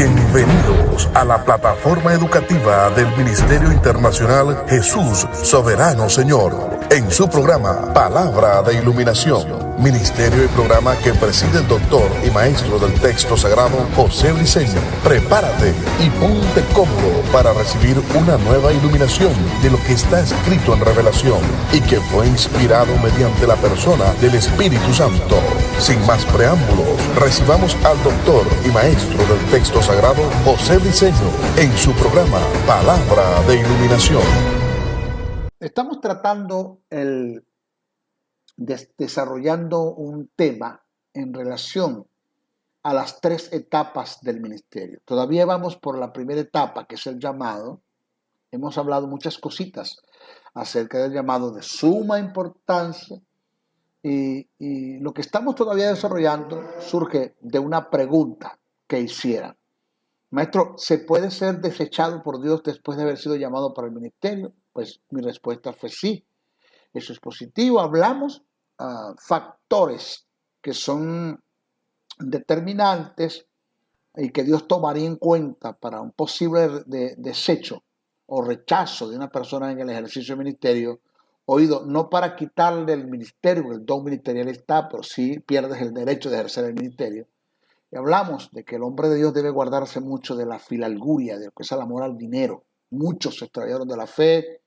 Bienvenidos a la plataforma educativa del Ministerio Internacional Jesús Soberano Señor, en su programa Palabra de Iluminación, ministerio y programa que preside el doctor y maestro del texto sagrado José Briceño. Prepárate y ponte cómodo para recibir una nueva iluminación de lo que está escrito en Revelación y que fue inspirado mediante la persona del Espíritu Santo. Sin más preámbulos, recibamos al doctor y maestro del texto sagrado José Briceño en su programa Palabra de Iluminación. Estamos tratando desarrollando un tema en relación a las 3 etapas del ministerio. Todavía vamos por la primera etapa, que es el llamado. Hemos hablado muchas cositas acerca del llamado de suma importancia y lo que estamos todavía desarrollando surge de una pregunta que hicieran. Maestro, ¿se puede ser desechado por Dios después de haber sido llamado para el ministerio? Pues mi respuesta fue sí. Eso es positivo. Hablamos factores que son determinantes y que Dios tomaría en cuenta para un posible desecho o rechazo de una persona en el ejercicio del ministerio. Oído, no para quitarle el ministerio, porque el don ministerial está, pero sí pierdes el derecho de ejercer el ministerio. Y hablamos de que el hombre de Dios debe guardarse mucho de la filalguria, de lo que es el amor al dinero. Muchos se extraviaron de la fe,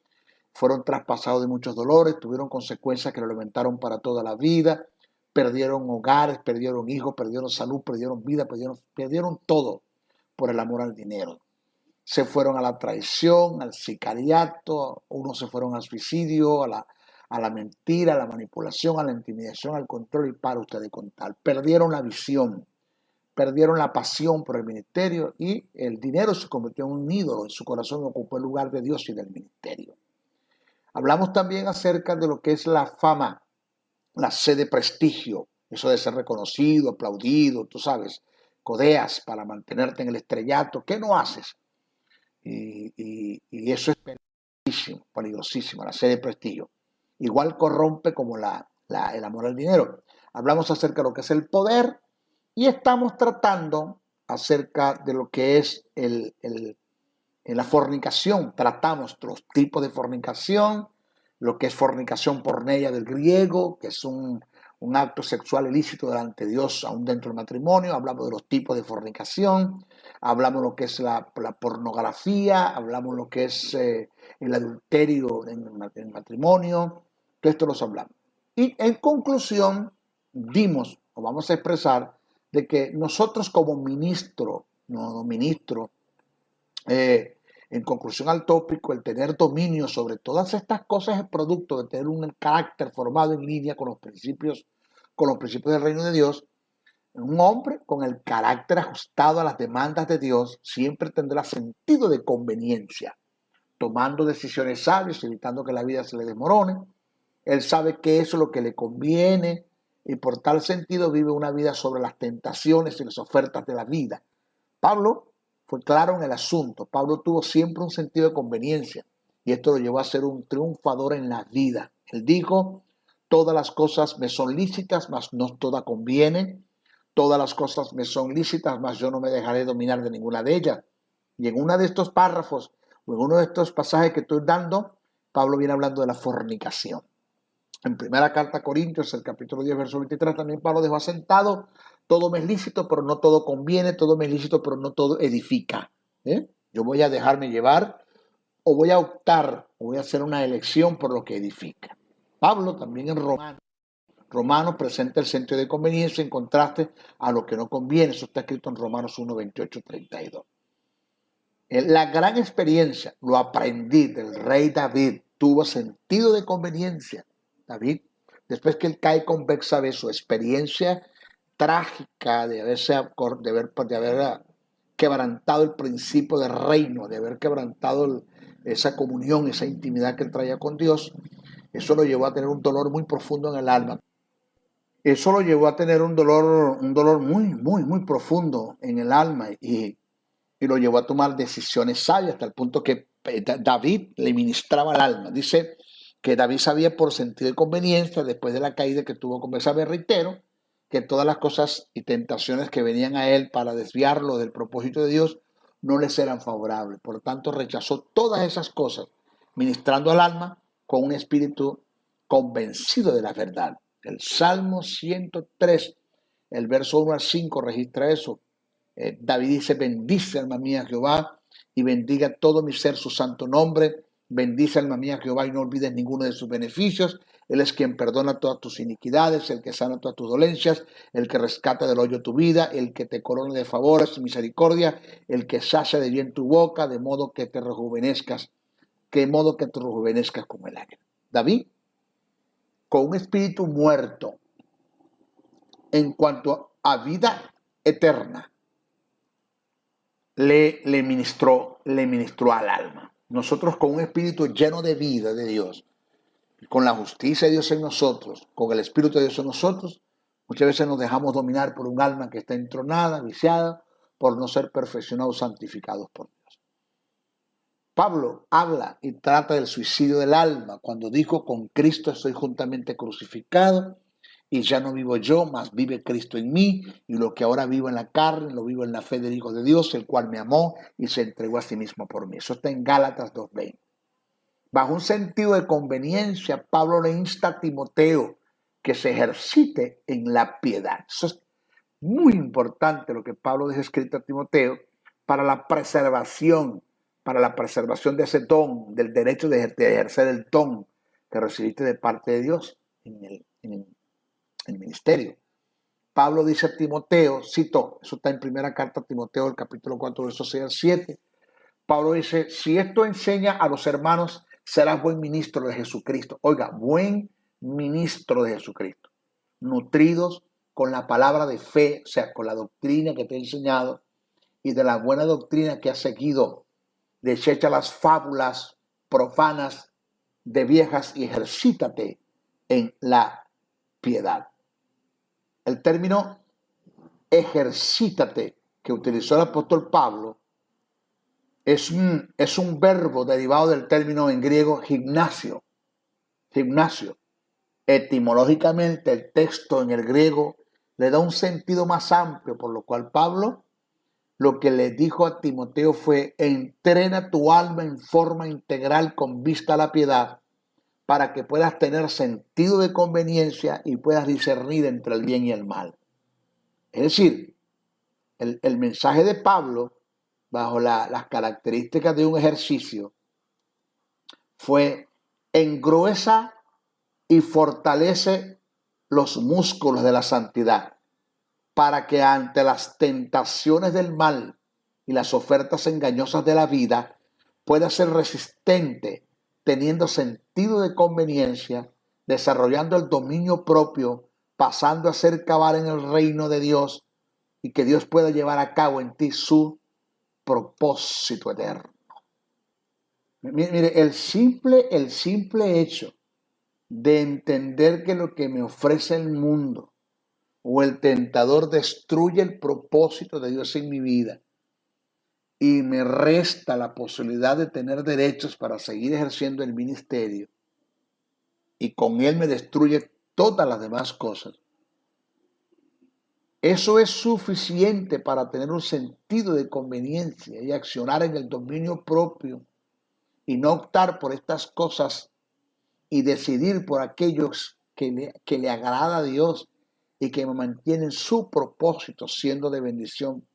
fueron traspasados de muchos dolores, tuvieron consecuencias que lo alimentaron para toda la vida, perdieron hogares, perdieron hijos, perdieron salud, perdieron vida, perdieron todo por el amor al dinero. Se fueron a la traición, al sicariato, unos se fueron al suicidio, a la mentira, a la manipulación, a la intimidación, al control y para usted de contar. Perdieron la visión, perdieron la pasión por el ministerio y el dinero se convirtió en un ídolo en su corazón y ocupó el lugar de Dios y del ministerio. Hablamos también acerca de lo que es la fama, la sed de prestigio, eso de ser reconocido, aplaudido, tú sabes, codeas para mantenerte en el estrellato. ¿Qué no haces? Y eso es peligrosísimo, la sed de prestigio. Igual corrompe como el amor al dinero. Hablamos acerca de lo que es el poder y estamos tratando acerca de lo que es la fornicación. Tratamos los tipos de fornicación, lo que es fornicación porneia del griego, que es un acto sexual ilícito delante de Dios aún dentro del matrimonio. Hablamos de los tipos de fornicación, hablamos de lo que es la pornografía, hablamos de lo que es el adulterio en el matrimonio. Todo esto los hablamos. Y en conclusión, vamos a expresar de que nosotros como en conclusión al tópico, el tener dominio sobre todas estas cosas es producto de tener un carácter formado en línea con los principios del reino de Dios. Un hombre con el carácter ajustado a las demandas de Dios siempre tendrá sentido de conveniencia, tomando decisiones sabias, evitando que la vida se le desmorone. Él sabe que eso es lo que le conviene y por tal sentido vive una vida sobre las tentaciones y las ofertas de la vida. Pablo fue claro en el asunto. Pablo tuvo siempre un sentido de conveniencia y esto lo llevó a ser un triunfador en la vida. Él dijo, todas las cosas me son lícitas, mas no todas convienen. Todas las cosas me son lícitas, mas yo no me dejaré dominar de ninguna de ellas. Y en uno de estos párrafos, o en uno de estos pasajes que estoy dando, Pablo viene hablando de la fornicación. En primera carta a Corintios, el capítulo 10, verso 23, también Pablo dejó asentado, todo me es lícito, pero no todo conviene, todo me es lícito, pero no todo edifica. Yo voy a dejarme llevar, o voy a optar, o voy a hacer una elección por lo que edifica. Pablo también en Romanos presenta el sentido de conveniencia en contraste a lo que no conviene. Eso está escrito en Romanos 1, 28, 32. La gran experiencia, lo aprendí del rey David, tuvo sentido de conveniencia. David, después que él cae con Betsabé, su experiencia trágica de haber quebrantado el principio del reino, de haber quebrantado esa comunión, esa intimidad que él traía con Dios, eso lo llevó a tener un dolor muy profundo en el alma. Eso lo llevó a tener un dolor muy, muy, muy profundo en el alma y lo llevó a tomar decisiones sabias hasta el punto que David le ministraba al alma. Dice que David sabía por sentido de conveniencia, después de la caída que tuvo con Betsabé, reitero, que todas las cosas y tentaciones que venían a él para desviarlo del propósito de Dios no les eran favorables. Por lo tanto, rechazó todas esas cosas, ministrando al alma con un espíritu convencido de la verdad. El Salmo 103, el verso 1 al 5 registra eso. David dice: bendice, alma mía, Jehová, y bendiga todo mi ser su santo nombre. Bendice, alma mía, Jehová, y no olvides ninguno de sus beneficios. Él es quien perdona todas tus iniquidades, el que sana todas tus dolencias, el que rescata del hoyo tu vida, el que te corona de favores y misericordia, el que sacia de bien tu boca, de modo que te rejuvenezcas, como el águila. David, con un espíritu muerto en cuanto a vida eterna, le ministró al alma. Nosotros, con un espíritu lleno de vida de Dios, con la justicia de Dios en nosotros, con el espíritu de Dios en nosotros, muchas veces nos dejamos dominar por un alma que está entronada, viciada, por no ser perfeccionados, santificados por Dios. Pablo habla y trata del suicidio del alma cuando dijo: con Cristo estoy juntamente crucificado, y ya no vivo yo, mas vive Cristo en mí, y lo que ahora vivo en la carne, lo vivo en la fe del Hijo de Dios, el cual me amó y se entregó a sí mismo por mí. Eso está en Gálatas 2:20. Bajo un sentido de conveniencia, Pablo le insta a Timoteo que se ejercite en la piedad. Eso es muy importante, lo que Pablo deja escrito a Timoteo para la preservación de ese don, del derecho de ejercer el don que recibiste de parte de Dios en el ministerio. Pablo dice a Timoteo, cito, eso está en primera carta a Timoteo, el capítulo 4, versos 6 al 7. Pablo dice: si esto enseña a los hermanos, serás buen ministro de Jesucristo. Oiga, buen ministro de Jesucristo, nutridos con la palabra de fe, o sea, con la doctrina que te he enseñado, y de la buena doctrina que has seguido. Desecha las fábulas profanas de viejas y ejercítate en la piedad. El término ejercítate que utilizó el apóstol Pablo es un verbo derivado del término en griego gimnasio. Etimológicamente, el texto en el griego le da un sentido más amplio, por lo cual Pablo lo que le dijo a Timoteo fue: entrena tu alma en forma integral con vista a la piedad, para que puedas tener sentido de conveniencia y puedas discernir entre el bien y el mal. Es decir, el mensaje de Pablo, bajo las características de un ejercicio, fue: engruesa y fortalece los músculos de la santidad, para que ante las tentaciones del mal y las ofertas engañosas de la vida puedas ser resistente, teniendo sentido de conveniencia, desarrollando el dominio propio, pasando a ser cabal en el reino de Dios, y que Dios pueda llevar a cabo en ti su propósito eterno. Mire, el simple hecho de entender que lo que me ofrece el mundo o el tentador destruye el propósito de Dios en mi vida y me resta la posibilidad de tener derechos para seguir ejerciendo el ministerio, y con él me destruye todas las demás cosas, eso es suficiente para tener un sentido de conveniencia y accionar en el dominio propio, y no optar por estas cosas y decidir por aquellos que le agrada a Dios y que me mantienen su propósito, siendo de bendición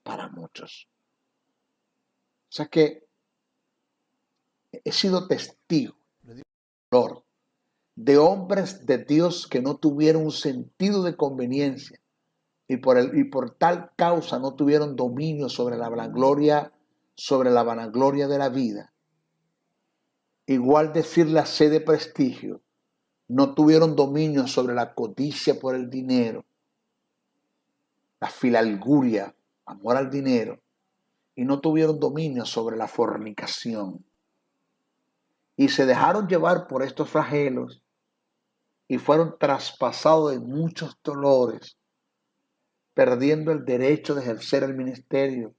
para muchos. O sea que he sido testigo de hombres de Dios que no tuvieron un sentido de conveniencia y por tal causa no tuvieron dominio sobre la vanagloria de la vida. Igual decir la sed de prestigio, no tuvieron dominio sobre la codicia por el dinero, la filalguria, amor al dinero, y no tuvieron dominio sobre la fornicación. Y se dejaron llevar por estos flagelos y fueron traspasados de muchos dolores, perdiendo el derecho de ejercer el ministerio.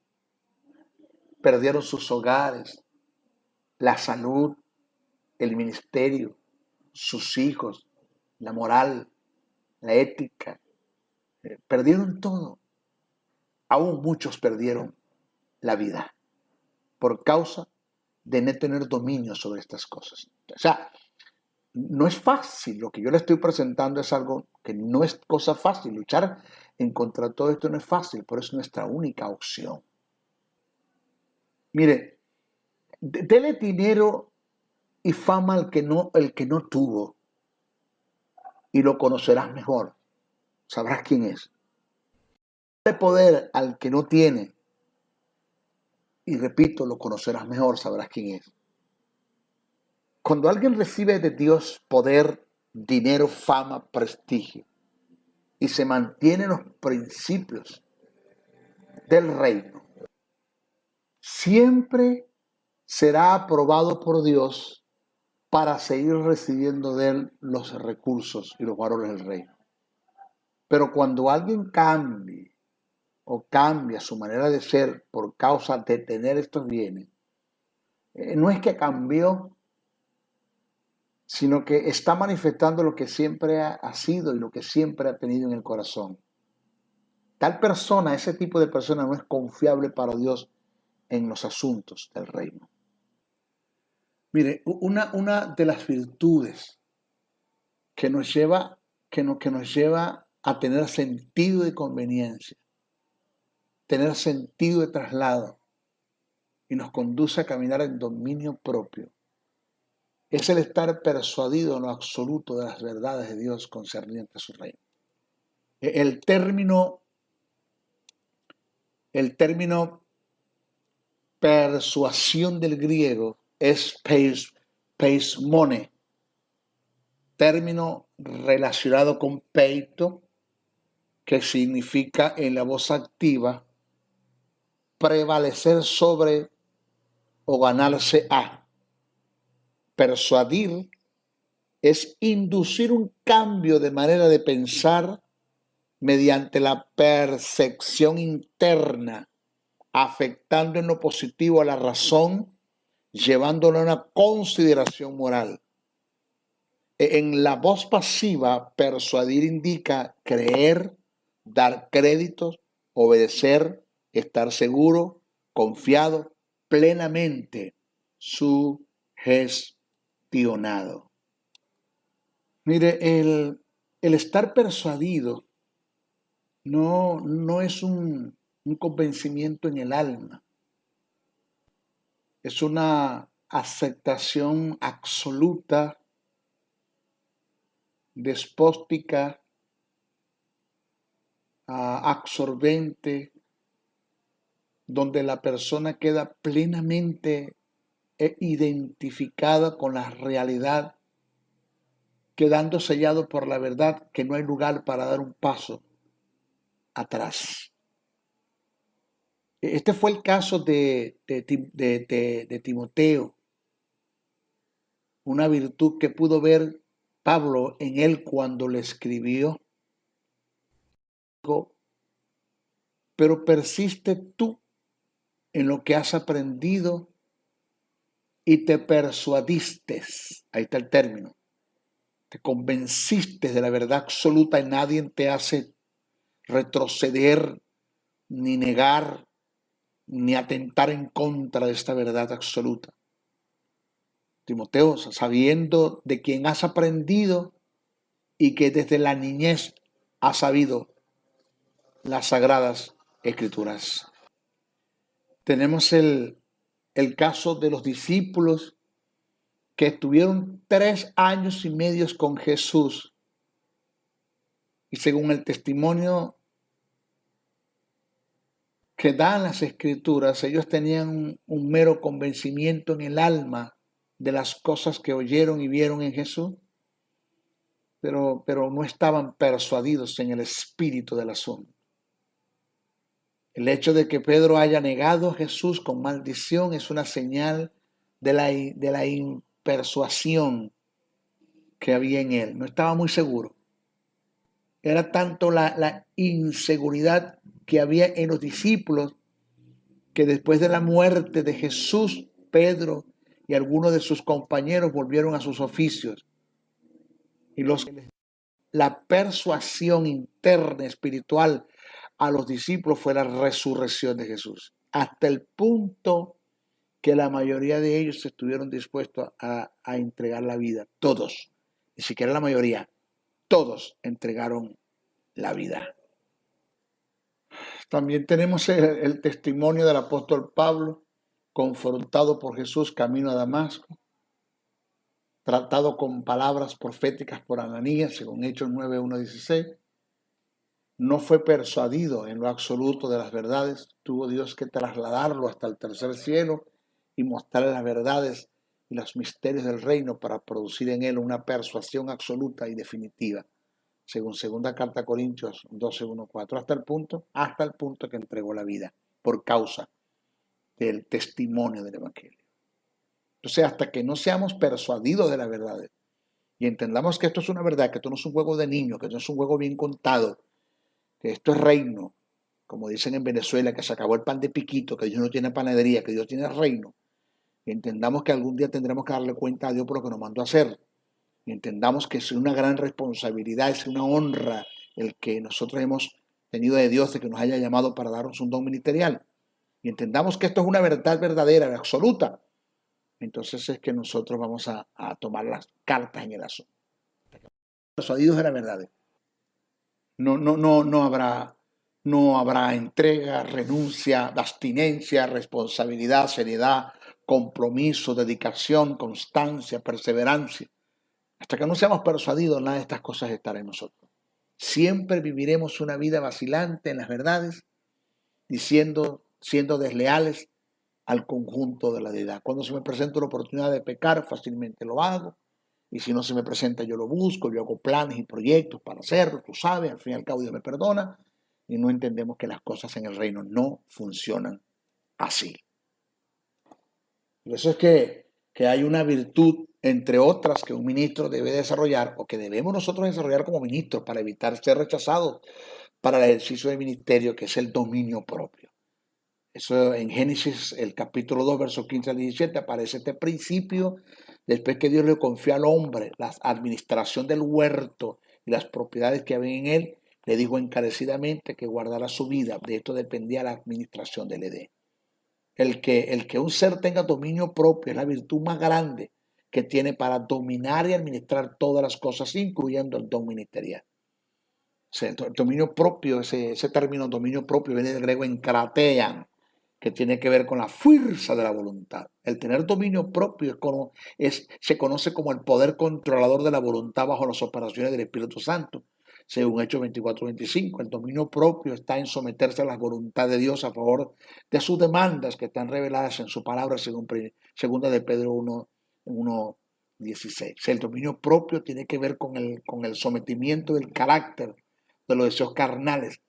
Perdieron sus hogares, la salud, el ministerio, sus hijos, la moral, la ética, Perdieron todo. Aún muchos perdieron la vida por causa de no tener dominio sobre estas cosas. O sea, no es fácil. Lo que yo le estoy presentando es algo que no es cosa fácil. Luchar en contra de todo esto no es fácil, pero es nuestra única opción. Mire, dele dinero y fama al que no tuvo, y lo conocerás mejor. Sabrás quién es. Dale poder al que no tiene, y repito, lo conocerás mejor, sabrás quién es. Cuando alguien recibe de Dios poder, dinero, fama, prestigio, y se mantiene en los principios del reino, siempre será aprobado por Dios para seguir recibiendo de él los recursos y los valores del reino. Pero cuando alguien cambia su manera de ser por causa de tener estos bienes, no es que cambió, sino que está manifestando lo que siempre ha sido y lo que siempre ha tenido en el corazón. Tal persona, ese tipo de persona no es confiable para Dios en los asuntos del reino. Mire, una de las virtudes que nos lleva a tener sentido de conveniencia, tener sentido de traslado y nos conduce a caminar en dominio propio, es el estar persuadido en lo absoluto de las verdades de Dios concernientes a su reino. El término persuasión del griego es peismone, término relacionado con peito, que significa en la voz activa prevalecer sobre o ganarse a. Persuadir es inducir un cambio de manera de pensar mediante la percepción interna, afectando en lo positivo a la razón, llevándola a una consideración moral. En la voz pasiva, persuadir indica creer, dar créditos, obedecer, estar seguro, confiado, plenamente sugestionado. Mire, el estar persuadido no es un convencimiento en el alma. Es una aceptación absoluta, despótica, absorbente, donde la persona queda plenamente identificada con la realidad, quedando sellado por la verdad que no hay lugar para dar un paso atrás. Este fue el caso de Timoteo, una virtud que pudo ver Pablo en él cuando le escribió. Pero persiste tú en lo que has aprendido y te persuadiste. Ahí está el término. Te convenciste de la verdad absoluta y nadie te hace retroceder, ni negar, ni atentar en contra de esta verdad absoluta. Timoteo, sabiendo de quien has aprendido y que desde la niñez has sabido las sagradas escrituras. Tenemos el caso de los discípulos que estuvieron 3 años y medio con Jesús, y según el testimonio que dan las escrituras, ellos tenían un mero convencimiento en el alma de las cosas que oyeron y vieron en Jesús, pero no estaban persuadidos en el espíritu del asunto. El hecho de que Pedro haya negado a Jesús con maldición es una señal de la impersuasión que había en él. No estaba muy seguro. Era tanto la inseguridad que había en los discípulos que después de la muerte de Jesús, Pedro y algunos de sus compañeros volvieron a sus oficios. Y los que la persuasión interna espiritual a los discípulos fue la resurrección de Jesús, hasta el punto que la mayoría de ellos estuvieron dispuestos a entregar la vida. Todos, ni siquiera la mayoría, todos entregaron la vida. También tenemos el testimonio del apóstol Pablo, confrontado por Jesús camino a Damasco, tratado con palabras proféticas por Ananías, según Hechos 9:1-16. No fue persuadido en lo absoluto de las verdades, tuvo Dios que trasladarlo hasta el tercer cielo y mostrarle las verdades y los misterios del reino para producir en él una persuasión absoluta y definitiva, según segunda carta a Corintios 12:1-4, hasta el punto que entregó la vida por causa del testimonio del evangelio. Entonces, hasta que no seamos persuadidos de la verdad y entendamos que esto es una verdad, que esto no es un juego de niños, que esto es un juego bien contado, que esto es reino, como dicen en Venezuela, que se acabó el pan de piquito, que Dios no tiene panadería, que Dios tiene reino, y entendamos que algún día tendremos que darle cuenta a Dios por lo que nos mandó a hacer, y entendamos que es una gran responsabilidad, es una honra el que nosotros hemos tenido de Dios, de que nos haya llamado para darnos un don ministerial, y entendamos que esto es una verdad verdadera, absoluta. Entonces es que nosotros vamos a tomar las cartas en el asunto. Persuadidos de la verdad. No habrá entrega, renuncia, abstinencia, responsabilidad, seriedad, compromiso, dedicación, constancia, perseverancia. Hasta que no seamos persuadidos, nada de estas cosas estará en nosotros. Siempre viviremos una vida vacilante en las verdades, siendo desleales al conjunto de la deidad. Cuando se me presenta la oportunidad de pecar, fácilmente lo hago. Y si no se me presenta, yo lo busco, yo hago planes y proyectos para hacerlo, tú sabes, al fin y al cabo Dios me perdona. Y no entendemos que las cosas en el reino no funcionan así. Por eso es que hay una virtud, entre otras, que un ministro debe desarrollar, o que debemos nosotros desarrollar como ministros para evitar ser rechazados para el ejercicio del ministerio, que es el dominio propio. Eso en Génesis, el capítulo 2, versos 15-17, aparece este principio, después que Dios le confió al hombre la administración del huerto y las propiedades que había en él, le dijo encarecidamente que guardara su vida. De esto dependía la administración del Edén. El que un ser tenga dominio propio es la virtud más grande que tiene para dominar y administrar todas las cosas, incluyendo el don ministerial. O sea, el dominio propio, ese término dominio propio viene del griego enkratean, que tiene que ver con la fuerza de la voluntad. El tener dominio propio se conoce como el poder controlador de la voluntad bajo las operaciones del Espíritu Santo. Según Hechos 24-25, el dominio propio está en someterse a la voluntad de Dios a favor de sus demandas que están reveladas en su palabra, según segunda de Pedro 1:16. El dominio propio tiene que ver con el sometimiento del carácter de los deseos carnales.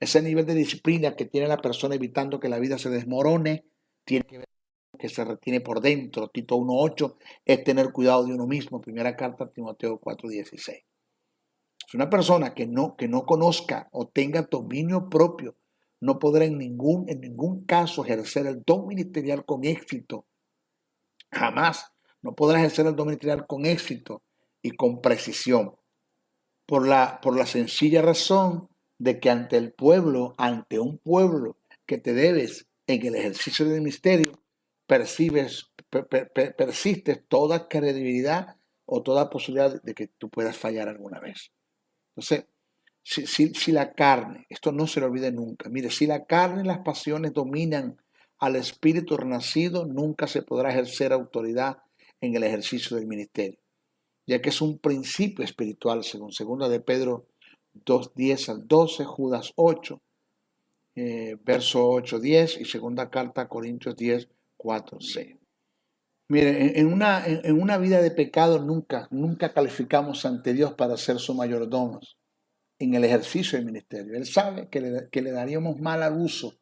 Ese nivel de disciplina que tiene la persona evitando que la vida se desmorone, tiene que ver con que se retiene por dentro. Tito 1:8 es tener cuidado de uno mismo. Primera carta a Timoteo 4:16. Es una persona que no conozca o tenga dominio propio, no podrá en ningún caso ejercer el don ministerial con éxito. Jamás no podrá ejercer el don ministerial con éxito y con precisión. Por la sencilla razón de que ante un pueblo que te debes en el ejercicio del ministerio, persistes toda credibilidad o toda posibilidad de que tú puedas fallar alguna vez. Entonces, si la carne, esto no se lo olvide nunca, mire, si la carne y las pasiones dominan al espíritu renacido, nunca se podrá ejercer autoridad en el ejercicio del ministerio, ya que es un principio espiritual, según segunda de Pedro 2:10-12, Judas 8, verso 8-10 y segunda carta a Corintios 10:4-6. Mire, en una vida de pecado nunca calificamos ante Dios para ser su mayordomos en el ejercicio del ministerio. Él sabe que le daríamos mal uso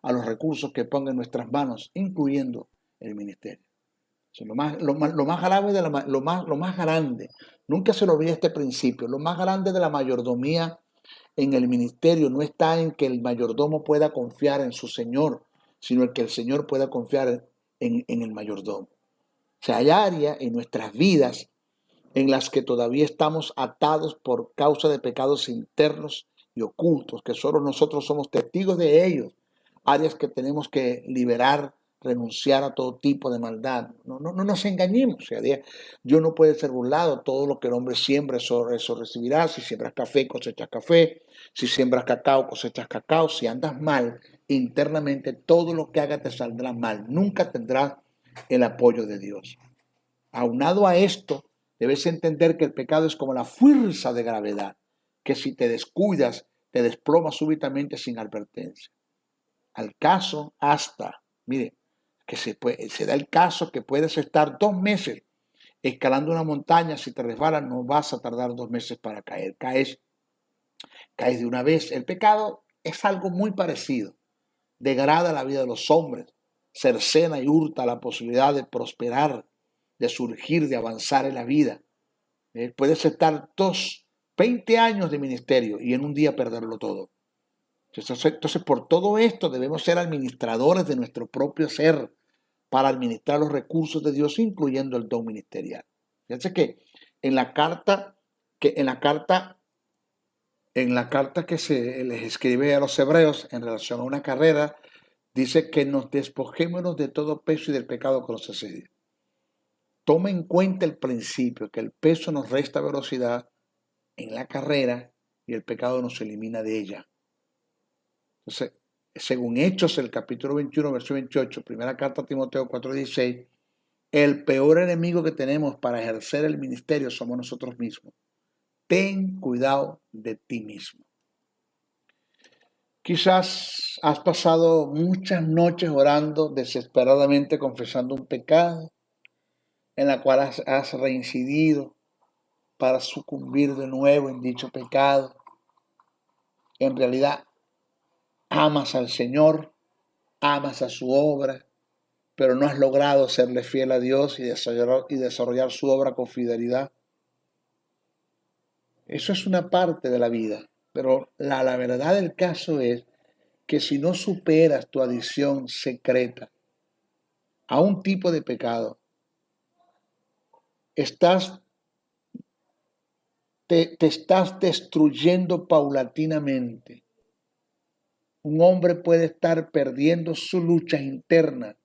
a los recursos que ponga en nuestras manos, incluyendo el ministerio. O sea, lo más grave lo más grande, nunca se lo olvide este principio, lo más grande de la mayordomía en el ministerio no está en que el mayordomo pueda confiar en su señor, sino en que el señor pueda confiar en el mayordomo. O sea, hay áreas en nuestras vidas en las que todavía estamos atados por causa de pecados internos y ocultos, que solo nosotros somos testigos de ellos, áreas que tenemos que liberar, renunciar a todo tipo de maldad. No nos engañemos. O sea, Dios no puede ser burlado. Todo lo que el hombre siembra, eso recibirá. Si siembras café, cosechas café. Si siembras cacao, cosechas cacao. Si andas mal internamente, todo lo que hagas te saldrá mal. Nunca tendrás el apoyo de Dios. Aunado a esto, debes entender que el pecado es como la fuerza de gravedad, que si te descuidas, te desploma súbitamente sin advertencia. Al caso mire, que se da el caso que puedes estar 2 meses escalando una montaña. Si te resbalas, no vas a tardar 2 meses para caer. Caes de una vez. El pecado es algo muy parecido. Degrada la vida de los hombres, cercena y hurta la posibilidad de prosperar, de surgir, de avanzar en la vida. Puedes estar 20 años de ministerio y en un día perderlo todo. Entonces, por todo esto debemos ser administradores de nuestro propio ser para administrar los recursos de Dios, incluyendo el don ministerial. Fíjense que en la carta que se les escribe a los hebreos en relación a una carrera, dice que nos despojémonos de todo peso y del pecado que nos asedia. Toma en cuenta el principio que el peso nos resta velocidad en la carrera y el pecado nos elimina de ella. Entonces, según Hechos, el capítulo 21, verso 28, primera carta a Timoteo 4:16, el peor enemigo que tenemos para ejercer el ministerio somos nosotros mismos. Ten cuidado de ti mismo. Quizás has pasado muchas noches orando desesperadamente, confesando un pecado en la cual has reincidido para sucumbir de nuevo en dicho pecado. En realidad, amas al Señor, amas a su obra, pero no has logrado serle fiel a Dios y desarrollar su obra con fidelidad. Eso es una parte de la vida, pero la verdad del caso es que si no superas tu adicción secreta a un tipo de pecado, te estás destruyendo paulatinamente. Un hombre puede estar perdiendo su lucha interna,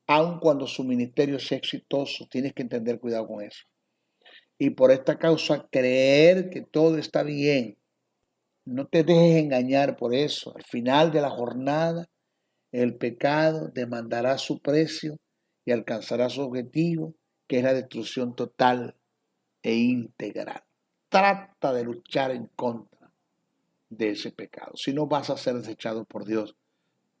aun cuando su ministerio sea exitoso. Tienes que tener cuidado con eso. Y por esta causa, creer que todo está bien. No te dejes engañar por eso. Al final de la jornada, el pecado demandará su precio y alcanzará su objetivo, que es la destrucción total e integral. Trata de luchar en contra de ese pecado. Si no, vas a ser desechado por Dios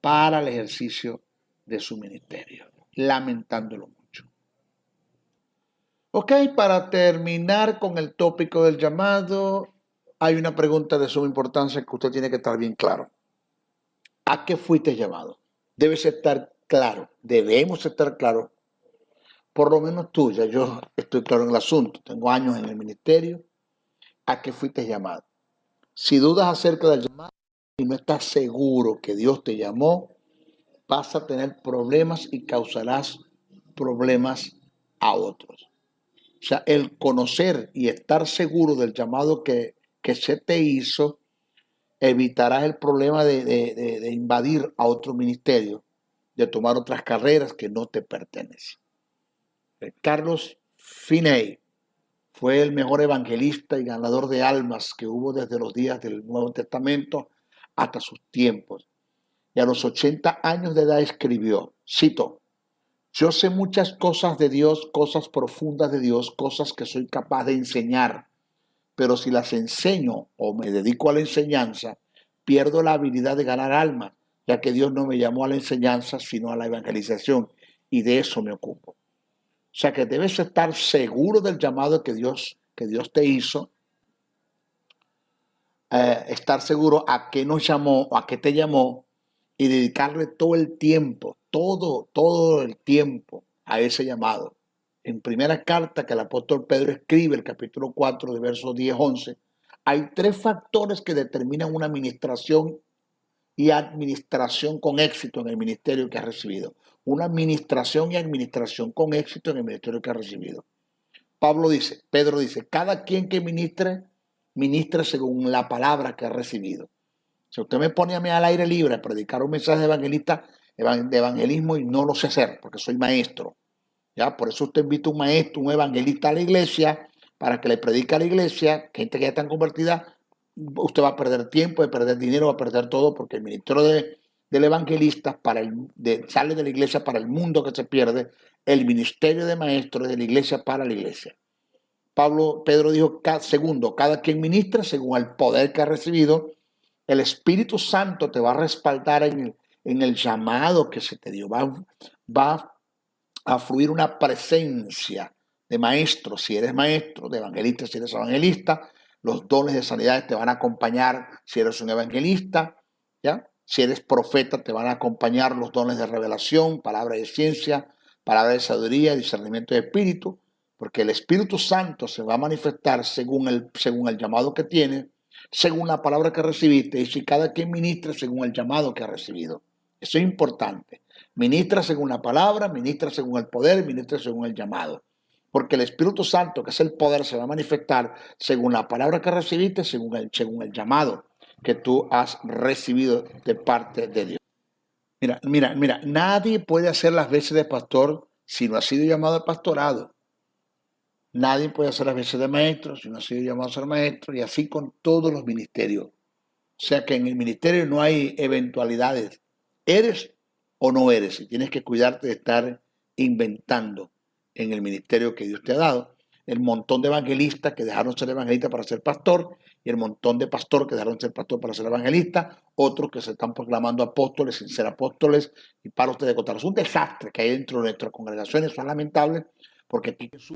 para el ejercicio de su ministerio, lamentándolo mucho. Ok, para terminar con el tópico del llamado, hay una pregunta de suma importancia que usted tiene que estar bien claro. ¿A qué fuiste llamado? Debes estar claro, debemos estar claros, por lo menos tú. Ya yo estoy claro en el asunto, tengo años en el ministerio. ¿A qué fuiste llamado? Si dudas acerca del llamado y no estás seguro que Dios te llamó, vas a tener problemas y causarás problemas a otros. O sea, el conocer y estar seguro del llamado que se te hizo, evitarás el problema de invadir a otro ministerio, de tomar otras carreras que no te pertenecen. Carlos Finney fue el mejor evangelista y ganador de almas que hubo desde los días del Nuevo Testamento hasta sus tiempos. Y a los 80 años de edad escribió, cito, yo sé muchas cosas de Dios, cosas profundas de Dios, cosas que soy capaz de enseñar, pero si las enseño o me dedico a la enseñanza, pierdo la habilidad de ganar almas, ya que Dios no me llamó a la enseñanza, sino a la evangelización, y de eso me ocupo. O sea que debes estar seguro del llamado que Dios te hizo, estar seguro a qué nos llamó o a qué te llamó y dedicarle todo el tiempo, todo el tiempo a ese llamado. En primera carta que el apóstol Pedro escribe, el capítulo 4 de versos 10-11, hay 3 factores que determinan una administración y administración con éxito en el ministerio que has recibido. Una administración y administración con éxito en el ministerio que has recibido. Pedro dice, cada quien que ministre, ministre según la palabra que ha recibido. Si usted me pone a mí al aire libre a predicar un mensaje de evangelismo y no lo sé hacer, porque soy maestro, ¿ya? Por eso usted invita a un maestro, un evangelista a la iglesia, para que le predique a la iglesia, gente que ya está convertida, usted va a perder tiempo, va a perder dinero, va a perder todo, porque el ministerio del evangelista sale de la iglesia para el mundo que se pierde, el ministerio de maestro es de la iglesia para la iglesia. Pedro dijo, segundo, cada quien ministra según el poder que ha recibido. El Espíritu Santo te va a respaldar en el llamado que se te dio. Va a fluir una presencia de maestro, si eres maestro, de evangelista, si eres evangelista. Los dones de sanidad te van a acompañar si eres un evangelista, ¿ya? Si eres profeta, te van a acompañar los dones de revelación, palabra de ciencia, palabra de sabiduría, discernimiento de espíritu, porque el Espíritu Santo se va a manifestar según el llamado que tiene, según la palabra que recibiste, y si cada quien ministra según el llamado que ha recibido. Eso es importante. Ministra según la palabra, ministra según el poder, ministra según el llamado. Porque el Espíritu Santo, que es el poder, se va a manifestar según la palabra que recibiste, según el llamado que tú has recibido de parte de Dios. Mira, nadie puede hacer las veces de pastor si no ha sido llamado al pastorado. Nadie puede hacer las veces de maestro si no ha sido llamado a ser maestro, y así con todos los ministerios. O sea que en el ministerio no hay eventualidades. Eres o no eres, y tienes que cuidarte de estar inventando en el ministerio que Dios te ha dado. El montón de evangelistas que dejaron ser evangelistas para ser pastor, y el montón de pastor que dejaron ser pastor para ser evangelista, otros que se están proclamando apóstoles sin ser apóstoles, y para ustedes de contar. Es un desastre que hay dentro de nuestras congregaciones, son lamentables, porque aquí Jesús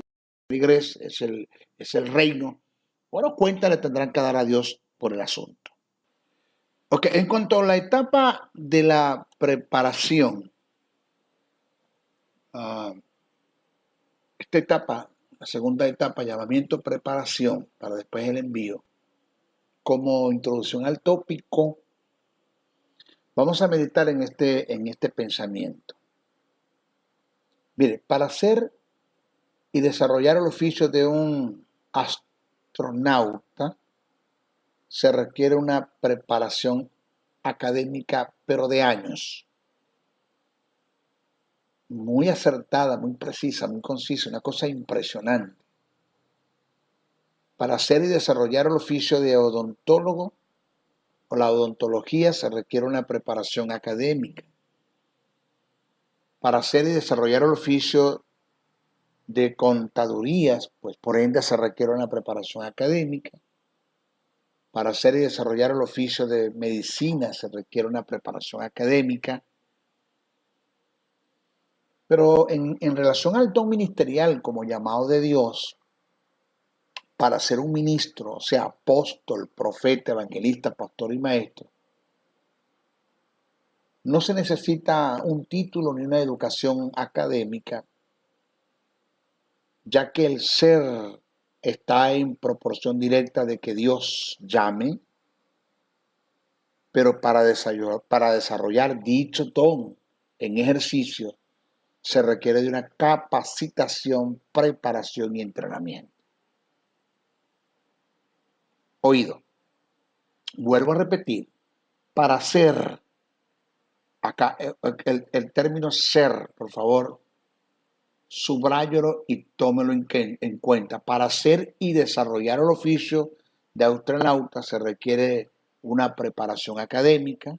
es el reino. Bueno, cuenta le tendrán que dar a Dios por el asunto. Ok, en cuanto a la etapa de la preparación, esta etapa, la segunda etapa, llamamiento, preparación, para después el envío, como introducción al tópico, vamos a meditar en este pensamiento. Mire, para hacer y desarrollar el oficio de un astronauta, se requiere una preparación académica, pero de años. Muy acertada, muy precisa, muy concisa, una cosa impresionante. Para hacer y desarrollar el oficio de odontólogo o la odontología se requiere una preparación académica. Para hacer y desarrollar el oficio de contadurías, pues por ende se requiere una preparación académica. Para hacer y desarrollar el oficio de medicina se requiere una preparación académica. Pero en relación al don ministerial como llamado de Dios, para ser un ministro, o sea, apóstol, profeta, evangelista, pastor y maestro, no se necesita un título ni una educación académica, ya que el ser está en proporción directa de que Dios llame, pero para desarrollar dicho don en ejercicio se requiere de una capacitación, preparación y entrenamiento. Oído, vuelvo a repetir, para ser, acá el término ser, por favor, subráyelo y tómelo en cuenta. Para hacer y desarrollar el oficio de astronauta se requiere una preparación académica.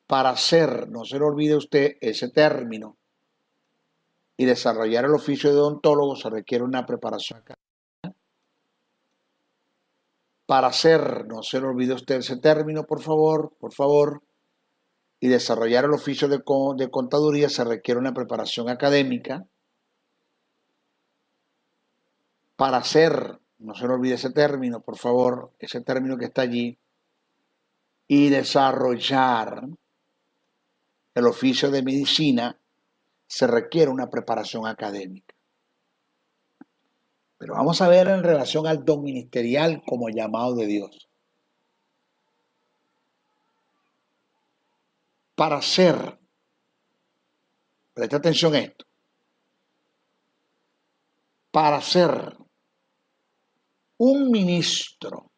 Para hacer, no se le olvide usted ese término, y desarrollar el oficio de odontólogo se requiere una preparación académica. Para hacer, no se le olvide usted ese término, por favor, y desarrollar el oficio de contaduría se requiere una preparación académica. Para hacer, no se le olvide ese término, por favor, ese término que está allí, y desarrollar el oficio de medicina se requiere una preparación académica. Pero vamos a ver en relación al don ministerial como llamado de Dios. Para hacer, presta atención a esto, para ser un ministro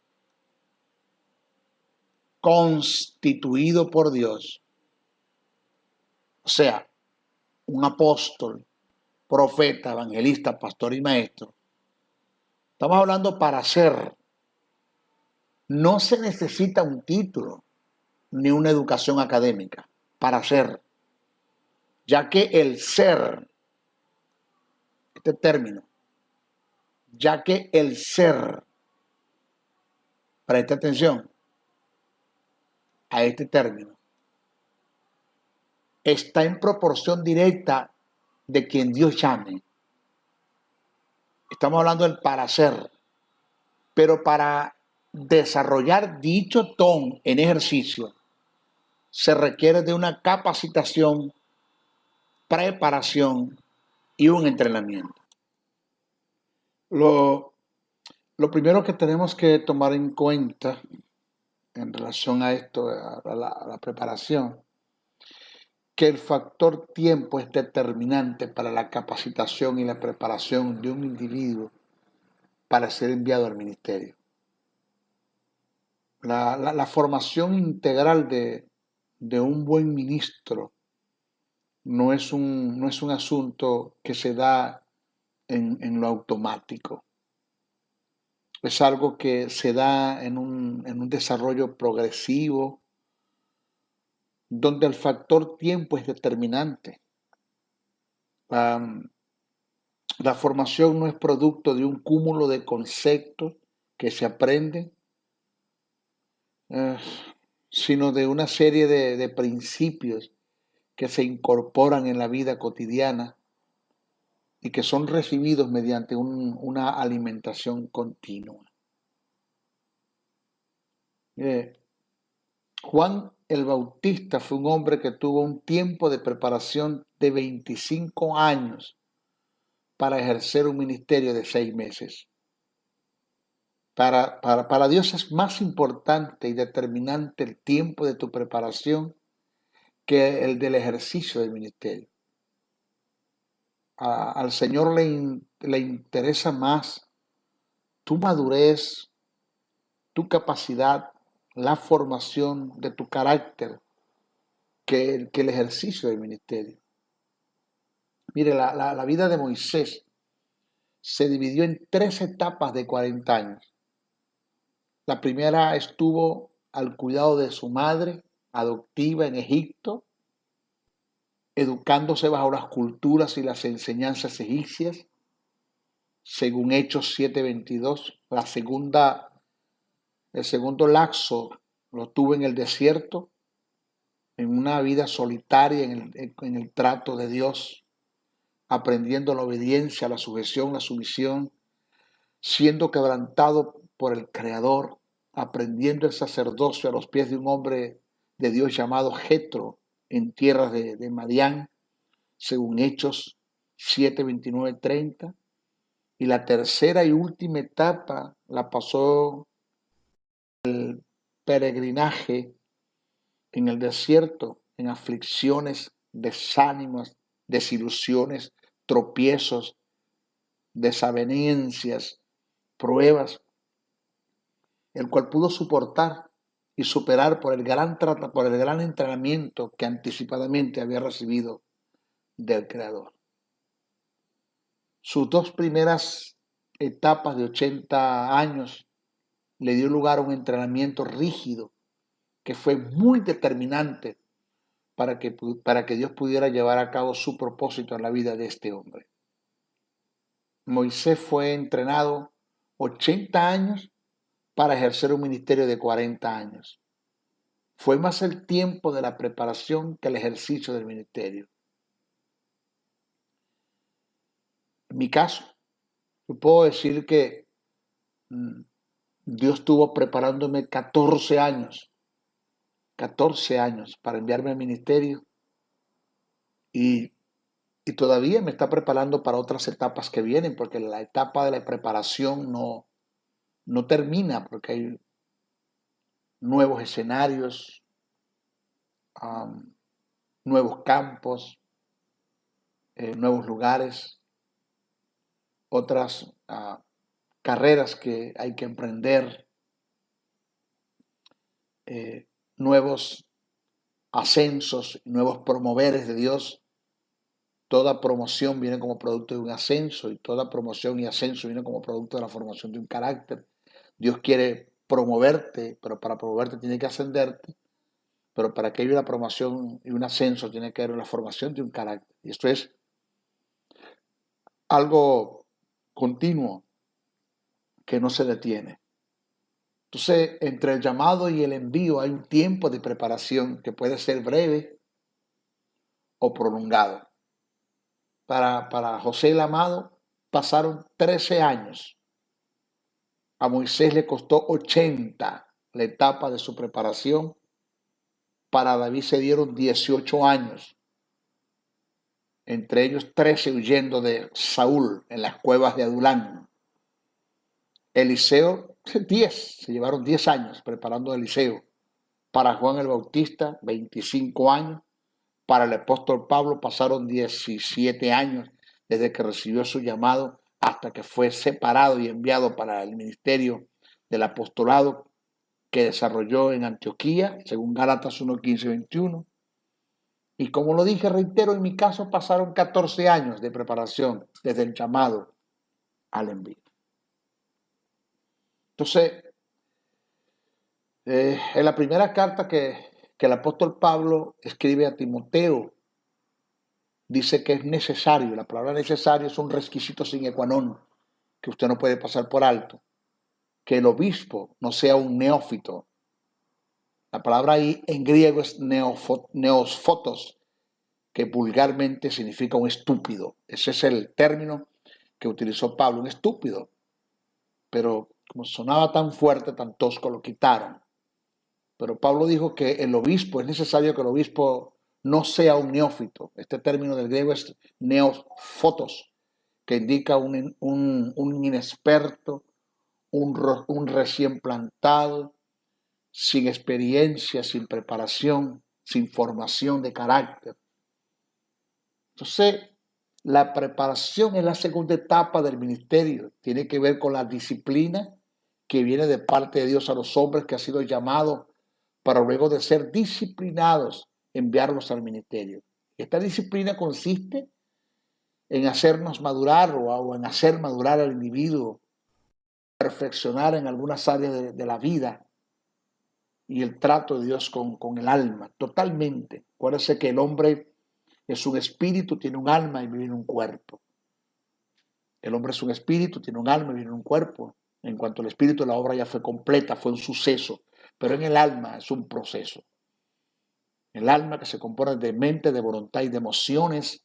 constituido por Dios, o sea, un apóstol, profeta, evangelista, pastor y maestro, estamos hablando para ser. No se necesita un título ni una educación académica para ser, ya que el ser, este término, ya que el ser, presta atención a este término, está en proporción directa de quien Dios llame. Estamos hablando del para ser, pero para desarrollar dicho don en ejercicio se requiere de una capacitación, preparación y un entrenamiento. Lo primero que tenemos que tomar en cuenta en relación a esto, a la preparación, que el factor tiempo es determinante para la capacitación y la preparación de un individuo para ser enviado al ministerio. La formación integral de un buen ministro no es un asunto que se da en lo automático. Es algo que se da en un desarrollo progresivo, donde el factor tiempo es determinante. La formación no es producto de un cúmulo de conceptos que se aprenden, sino de una serie de principios que se incorporan en la vida cotidiana y que son recibidos mediante una alimentación continua. Juan el Bautista fue un hombre que tuvo un tiempo de preparación de 25 años para ejercer un ministerio de 6 meses. Para Dios es más importante y determinante el tiempo de tu preparación que el del ejercicio del ministerio. Al Señor le interesa más tu madurez, tu capacidad, la formación de tu carácter que el ejercicio del ministerio. Mire, la vida de Moisés se dividió en 3 etapas de 40 años. La primera estuvo al cuidado de su madre adoptiva en Egipto, educándose bajo las culturas y las enseñanzas egipcias, según Hechos 7:22. El segundo lapso lo tuvo en el desierto, en una vida solitaria en el trato de Dios, aprendiendo la obediencia, la sujeción, la sumisión, siendo quebrantado por el Creador, aprendiendo el sacerdocio a los pies de un hombre de Dios llamado Jetro en tierras de Madián, según Hechos 7, 29, 30. Y la tercera y última etapa la pasó el peregrinaje en el desierto, en aflicciones, desánimos, desilusiones, tropiezos, desavenencias, pruebas, el cual pudo soportar y superar por el gran entrenamiento que anticipadamente había recibido del Creador. Sus 2 primeras etapas de 80 años le dio lugar a un entrenamiento rígido que fue muy determinante para que Dios pudiera llevar a cabo su propósito en la vida de este hombre. Moisés fue entrenado 80 años para ejercer un ministerio de 40 años. Fue más el tiempo de la preparación que el ejercicio del ministerio. En mi caso, yo puedo decir que Dios estuvo preparándome 14 años para enviarme al ministerio y todavía me está preparando para otras etapas que vienen, porque la etapa de la preparación no termina, porque hay nuevos escenarios, nuevos campos, nuevos lugares. otras carreras que hay que emprender, nuevos ascensos, nuevos promoveres de Dios. Toda promoción viene como producto de un ascenso y toda promoción y ascenso viene como producto de la formación de un carácter. Dios quiere promoverte, pero para promoverte tiene que ascenderte, pero para que haya una promoción y un ascenso tiene que haber la formación de un carácter. Y esto es algo continuo que no se detiene. Entonces, entre el llamado y el envío hay un tiempo de preparación que puede ser breve o prolongado. Para José el amado pasaron 13 años. A Moisés le costó 80 la etapa de su preparación. Para David se dieron 18 años. Entre ellos 13 huyendo de Saúl en las cuevas de Adulán. Eliseo, 10, se llevaron 10 años preparando a Eliseo. Para Juan el Bautista, 25 años. Para el apóstol Pablo pasaron 17 años desde que recibió su llamado hasta que fue separado y enviado para el ministerio del apostolado que desarrolló en Antioquía, según Gálatas 1, 15, 21. Y como lo dije, reitero, en mi caso pasaron 14 años de preparación desde el llamado al envío. Entonces, en la primera carta que el apóstol Pablo escribe a Timoteo, dice que es necesario, la palabra necesario es un requisito sine qua non, que usted no puede pasar por alto, que el obispo no sea un neófito. La palabra ahí en griego es neosfotos, que vulgarmente significa un estúpido. Ese es el término que utilizó Pablo, un estúpido. Pero como sonaba tan fuerte, tan tosco, lo quitaron. Pero Pablo dijo que el obispo, es necesario que el obispo no sea un neófito. Este término del griego es neofotos, que indica un inexperto, un recién plantado, sin experiencia, sin preparación, sin formación de carácter. Entonces, la preparación es la segunda etapa del ministerio. Tiene que ver con la disciplina que viene de parte de Dios a los hombres que han sido llamados para luego de ser disciplinados, enviarlos al ministerio. Esta disciplina consiste en hacernos madurar o en hacer madurar al individuo, perfeccionar en algunas áreas de la vida y el trato de Dios con el alma, totalmente. Acuérdense que el hombre es un espíritu, tiene un alma y vive en un cuerpo. El hombre es un espíritu, tiene un alma y vive en un cuerpo. En cuanto al espíritu, la obra ya fue completa, fue un suceso. Pero en el alma es un proceso. El alma, que se compone de mente, de voluntad y de emociones.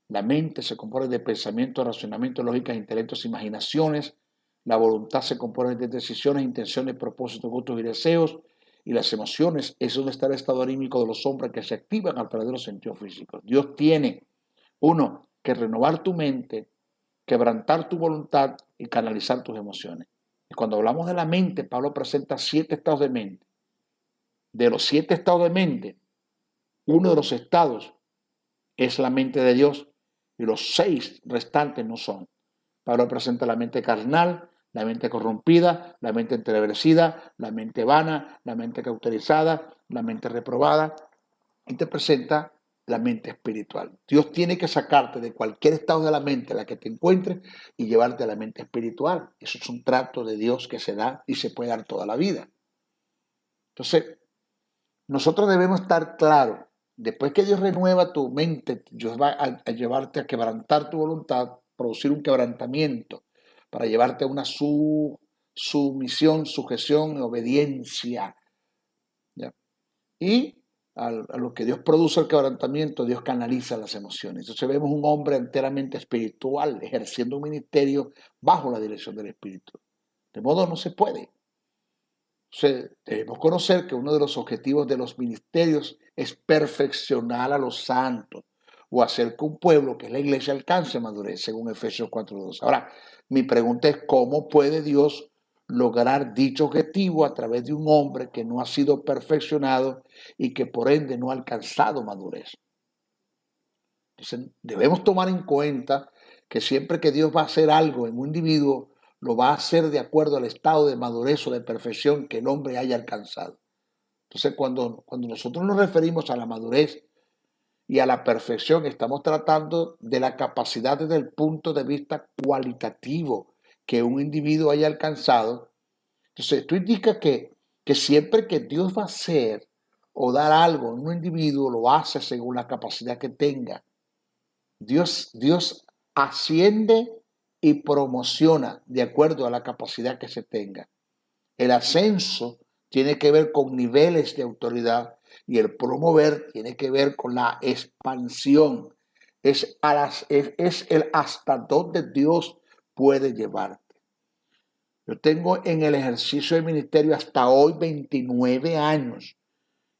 La mente se compone de pensamientos, razonamientos, lógicas, intelectos, imaginaciones. La voluntad se compone de decisiones, intenciones, propósitos, gustos y deseos. Y las emociones es donde está el estado anímico de los hombres que se activan a través de los sentidos físicos. Dios tiene, uno, que renovar tu mente, quebrantar tu voluntad y canalizar tus emociones. Y cuando hablamos de la mente, Pablo presenta 7 estados de mente. De los 7 estados de mente, uno de los estados es la mente de Dios y los 6 restantes no son. Pablo presenta la mente carnal, la mente corrompida, la mente entenebrecida, la mente vana, la mente cauterizada, la mente reprobada, y te presenta la mente espiritual. Dios tiene que sacarte de cualquier estado de la mente en la que te encuentres y llevarte a la mente espiritual. Eso es un trato de Dios que se da y se puede dar toda la vida. Entonces, nosotros debemos estar claros. Después que Dios renueva tu mente, Dios va a llevarte a quebrantar tu voluntad, producir un quebrantamiento, para llevarte a una sumisión, sujeción, obediencia. ¿Ya? Y a lo que Dios produce el quebrantamiento, Dios canaliza las emociones. Entonces vemos un hombre enteramente espiritual ejerciendo un ministerio bajo la dirección del Espíritu. De modo no se puede. Entonces, debemos conocer que uno de los objetivos de los ministerios es perfeccionar a los santos o hacer que un pueblo, que es la iglesia, alcance madurez, según Efesios 4:2. Ahora, mi pregunta es, ¿cómo puede Dios lograr dicho objetivo a través de un hombre que no ha sido perfeccionado y que por ende no ha alcanzado madurez? Entonces, debemos tomar en cuenta que siempre que Dios va a hacer algo en un individuo, lo va a hacer de acuerdo al estado de madurez o de perfección que el hombre haya alcanzado. Entonces, cuando nosotros nos referimos a la madurez y a la perfección, estamos tratando de la capacidad desde el punto de vista cualitativo que un individuo haya alcanzado. Entonces, esto indica que siempre que Dios va a hacer o dar algo en un individuo, lo hace según la capacidad que tenga. Dios asciende y promociona de acuerdo a la capacidad que se tenga. El ascenso tiene que ver con niveles de autoridad y el promover tiene que ver con la expansión. Es el hasta donde Dios puede llevarte. Yo tengo en el ejercicio del ministerio hasta hoy 29 años.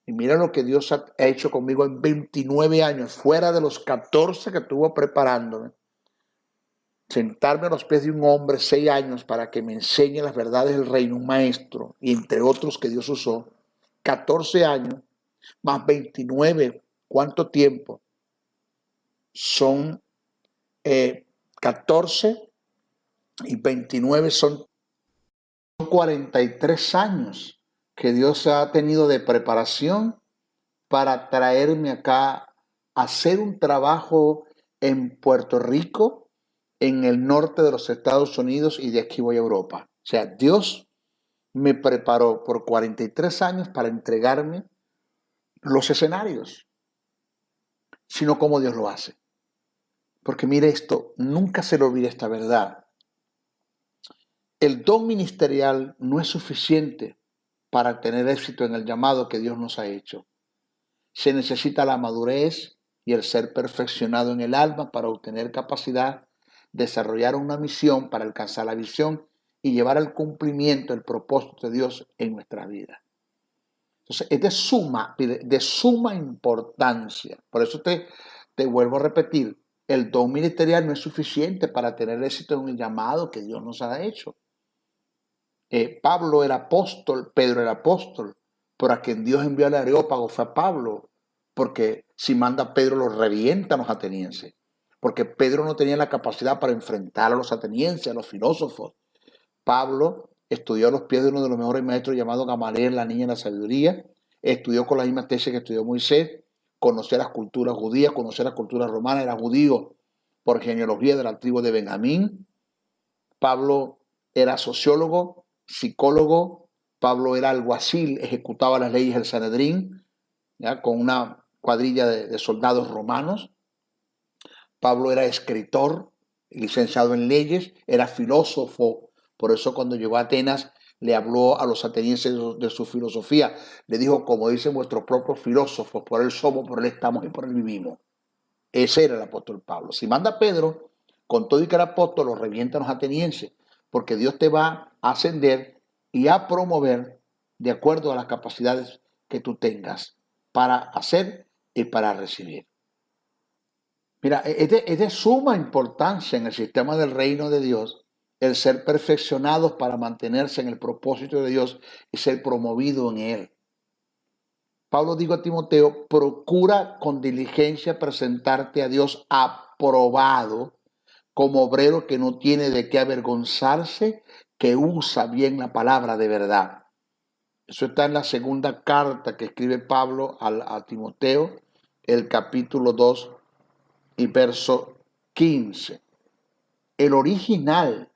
Y mira lo que Dios ha hecho conmigo en 29 años, fuera de los 14 que estuvo preparándome. Sentarme a los pies de un hombre 6 años para que me enseñe las verdades del reino, un maestro, y entre otros que Dios usó, 14 años, más 29, ¿cuánto tiempo? Son 14 y 29 son 43 años que Dios ha tenido de preparación para traerme acá a hacer un trabajo en Puerto Rico, en el norte de los Estados Unidos, y de aquí voy a Europa. O sea, Dios me preparó por 43 años para entregarme los escenarios, sino cómo Dios lo hace. Porque mire esto, nunca se le olvide esta verdad. El don ministerial no es suficiente para tener éxito en el llamado que Dios nos ha hecho. Se necesita la madurez y el ser perfeccionado en el alma para obtener capacidad, desarrollar una misión para alcanzar la visión y llevar al cumplimiento el propósito de Dios en nuestra vida. Entonces, es de suma importancia. Por eso te vuelvo a repetir, el don ministerial no es suficiente para tener éxito en el llamado que Dios nos ha hecho. Pablo era apóstol, Pedro era apóstol, pero a quien Dios envió al Areópago fue a Pablo, porque si manda a Pedro los revientan los atenienses, porque Pedro no tenía la capacidad para enfrentar a los atenienses, a los filósofos. Pablo estudió a los pies de uno de los mejores maestros llamado Gamaliel, la niña de la sabiduría, estudió con la misma tesis que estudió Moisés, conoció las culturas judías, conoció las culturas romanas, era judío por genealogía de la tribu de Benjamín. Pablo era sociólogo, psicólogo. Pablo era alguacil, ejecutaba las leyes del Sanedrín, ¿ya? Con una cuadrilla de soldados romanos. Pablo era escritor, licenciado en leyes, era filósofo. Por eso cuando llegó a Atenas le habló a los atenienses de su filosofía. Le dijo, como dicen vuestros propios filósofos, por él somos, por él estamos y por él vivimos. Ese era el apóstol Pablo. Si manda a Pedro, con todo y que era apóstol, lo revientan los atenienses, porque Dios te va a ascender y a promover de acuerdo a las capacidades que tú tengas para hacer y para recibir. Mira, es de suma importancia en el sistema del reino de Dios el ser perfeccionados para mantenerse en el propósito de Dios y ser promovido en él. Pablo dijo a Timoteo, procura con diligencia presentarte a Dios aprobado como obrero que no tiene de qué avergonzarse, que usa bien la palabra de verdad. Eso está en la segunda carta que escribe Pablo a Timoteo, el capítulo 2 y verso 15. El original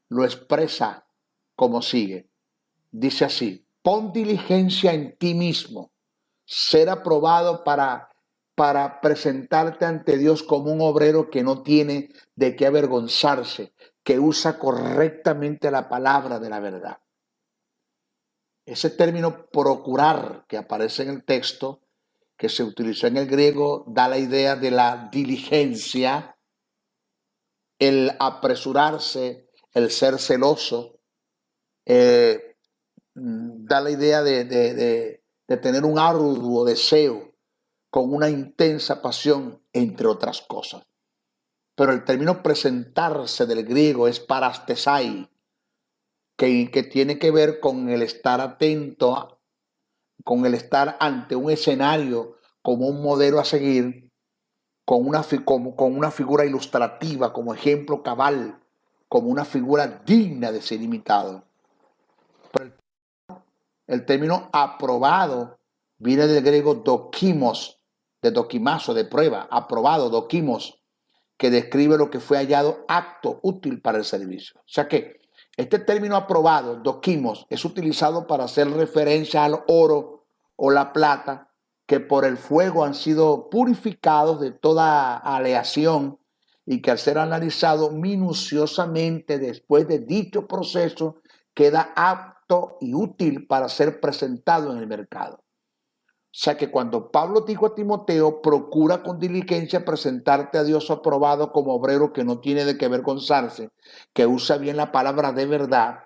lo expresa como sigue. Dice así, pon diligencia en ti mismo, ser aprobado para presentarte ante Dios como un obrero que no tiene de qué avergonzarse, que usa correctamente la palabra de la verdad. Ese término procurar que aparece en el texto, que se utilizó en el griego, da la idea de la diligencia, el apresurarse, el ser celoso, da la idea de tener un arduo deseo con una intensa pasión, entre otras cosas. Pero el término presentarse del griego es parastesai, que tiene que ver con el estar atento, con el estar ante un escenario como un modelo a seguir, con una figura ilustrativa, como ejemplo cabal, como una figura digna de ser imitado. Pero el término aprobado viene del griego dokimos, de dokimazo, de prueba, aprobado, dokimos, que describe lo que fue hallado apto, útil para el servicio. O sea que este término aprobado, dokimos, es utilizado para hacer referencia al oro o la plata que por el fuego han sido purificados de toda aleación y que al ser analizado minuciosamente después de dicho proceso queda apto y útil para ser presentado en el mercado. O sea que cuando Pablo dijo a Timoteo, procura con diligencia presentarte a Dios aprobado como obrero que no tiene de qué avergonzarse, que usa bien la palabra de verdad,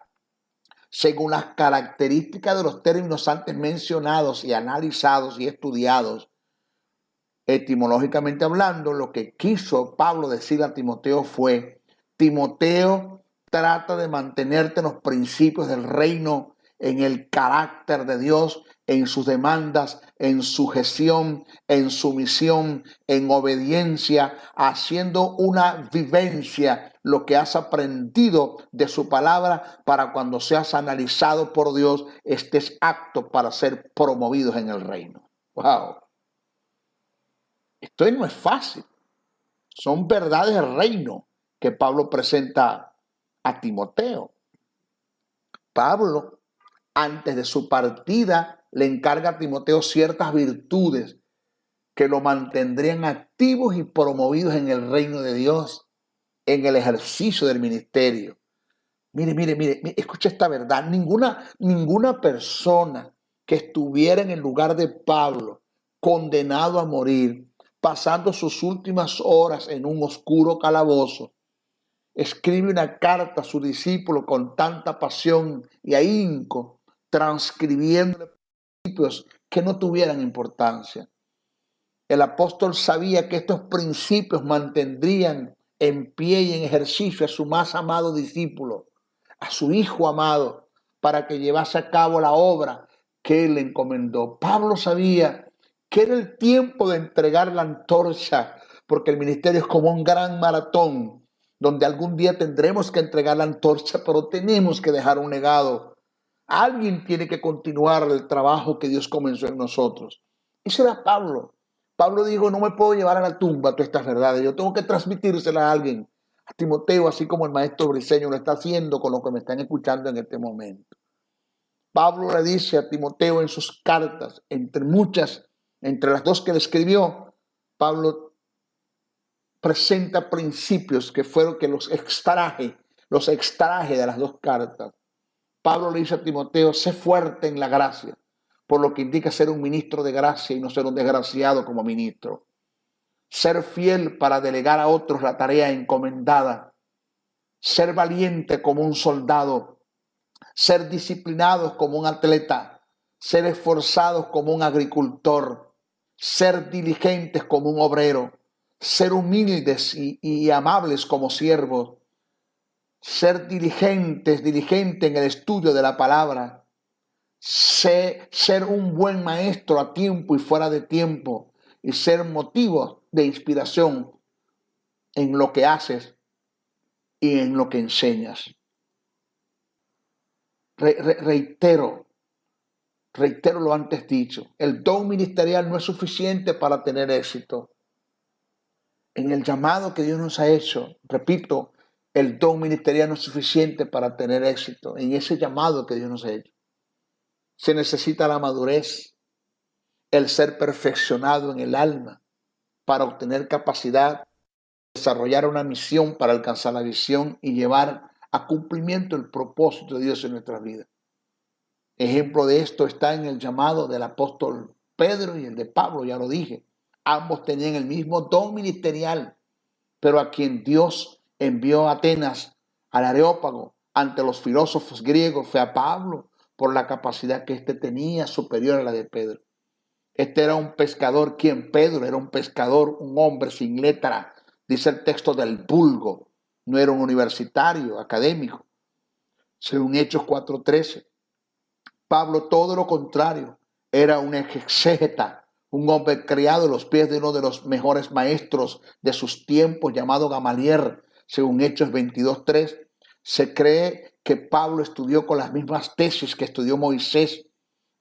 según las características de los términos antes mencionados y analizados y estudiados, etimológicamente hablando, lo que quiso Pablo decir a Timoteo fue: Timoteo, trata de mantenerte en los principios del reino, en el carácter de Dios, en sus demandas, en sujeción, en sumisión, en obediencia, haciendo una vivencia, lo que has aprendido de su palabra, para cuando seas analizado por Dios, estés apto para ser promovidos en el reino. ¡Wow! Esto no es fácil. Son verdades del reino que Pablo presenta a Timoteo. Pablo, antes de su partida, le encarga a Timoteo ciertas virtudes que lo mantendrían activos y promovidos en el reino de Dios, en el ejercicio del ministerio. Mire, escucha esta verdad. Ninguna persona que estuviera en el lugar de Pablo, condenado a morir, pasando sus últimas horas en un oscuro calabozo, escribe una carta a su discípulo con tanta pasión y ahínco, transcribiendo principios que no tuvieran importancia. El apóstol sabía que estos principios mantendrían en pie y en ejercicio a su más amado discípulo, a su hijo amado, para que llevase a cabo la obra que él le encomendó. Pablo sabía que era el tiempo de entregar la antorcha, porque el ministerio es como un gran maratón, donde algún día tendremos que entregar la antorcha, pero tenemos que dejar un legado. Alguien tiene que continuar el trabajo que Dios comenzó en nosotros. Ese era Pablo. Pablo dijo: no me puedo llevar a la tumba todas estas verdades, yo tengo que transmitírselas a alguien, a Timoteo, así como el maestro Briceño lo está haciendo con los que me están escuchando en este momento. Pablo le dice a Timoteo en sus cartas, entre muchas, entre las dos que le escribió, Pablo presenta principios que fueron que los extraje de las dos cartas. Pablo le dice a Timoteo: sé fuerte en la gracia, por lo que indica ser un ministro de gracia y no ser un desgraciado como ministro. Ser fiel para delegar a otros la tarea encomendada. Ser valiente como un soldado. Ser disciplinados como un atleta. Ser esforzados como un agricultor. Ser diligentes como un obrero. Ser humildes y amables como siervos. Ser diligente en el estudio de la palabra. Ser un buen maestro a tiempo y fuera de tiempo, y ser motivo de inspiración en lo que haces y en lo que enseñas. Reitero lo antes dicho, el don ministerial no es suficiente para tener éxito. En el llamado que Dios nos ha hecho, repito, el don ministerial no es suficiente para tener éxito en ese llamado que Dios nos ha hecho. Se necesita la madurez, el ser perfeccionado en el alma para obtener capacidad, desarrollar una misión para alcanzar la visión y llevar a cumplimiento el propósito de Dios en nuestras vidas. Ejemplo de esto está en el llamado del apóstol Pedro y el de Pablo, ya lo dije. Ambos tenían el mismo don ministerial, pero a quien Dios envió a Atenas, al Areópago, ante los filósofos griegos, fue a Pablo, por la capacidad que éste tenía superior a la de Pedro. Este era un pescador. ¿Quién? Pedro era un pescador, un hombre sin letra, dice el texto, del vulgo. No era un universitario, académico. Según Hechos 4:13. Pablo, todo lo contrario, era un exégeta, un hombre criado a los pies de uno de los mejores maestros de sus tiempos, llamado Gamaliel, según Hechos 22:3. Se cree que Pablo estudió con las mismas tesis que estudió Moisés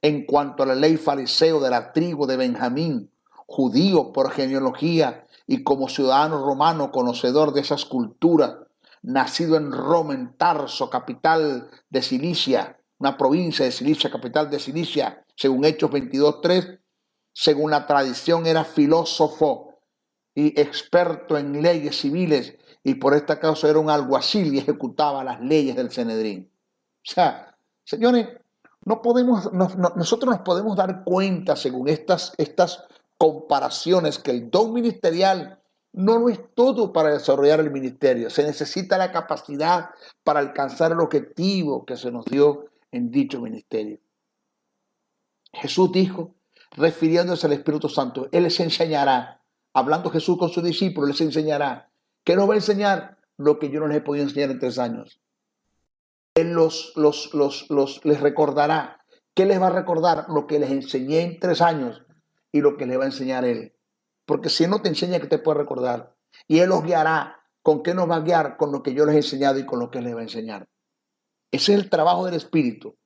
en cuanto a la ley fariseo de la tribu de Benjamín, judío por genealogía y como ciudadano romano conocedor de esas culturas, nacido en Roma, en Tarso, capital de Cilicia, una provincia de Cilicia, capital de Cilicia, según Hechos 22:3. Según la tradición era filósofo y experto en leyes civiles, y por esta causa era un alguacil y ejecutaba las leyes del Sanedrín. O sea, señores, nosotros nos podemos dar cuenta, según estas comparaciones, que el don ministerial no lo es todo para desarrollar el ministerio. Se necesita la capacidad para alcanzar el objetivo que se nos dio en dicho ministerio. Jesús dijo, refiriéndose al Espíritu Santo, Él les enseñará, hablando Jesús con sus discípulos, les enseñará. ¿Qué nos va a enseñar? Lo que yo no les he podido enseñar en 3 años. Él les recordará. ¿Qué les va a recordar? Lo que les enseñé en 3 años y lo que les va a enseñar Él. Porque si Él no te enseña, ¿qué te puede recordar? Y Él los guiará. ¿Con qué nos va a guiar? Con lo que yo les he enseñado y con lo que Él les va a enseñar. Ese es el trabajo del Espíritu.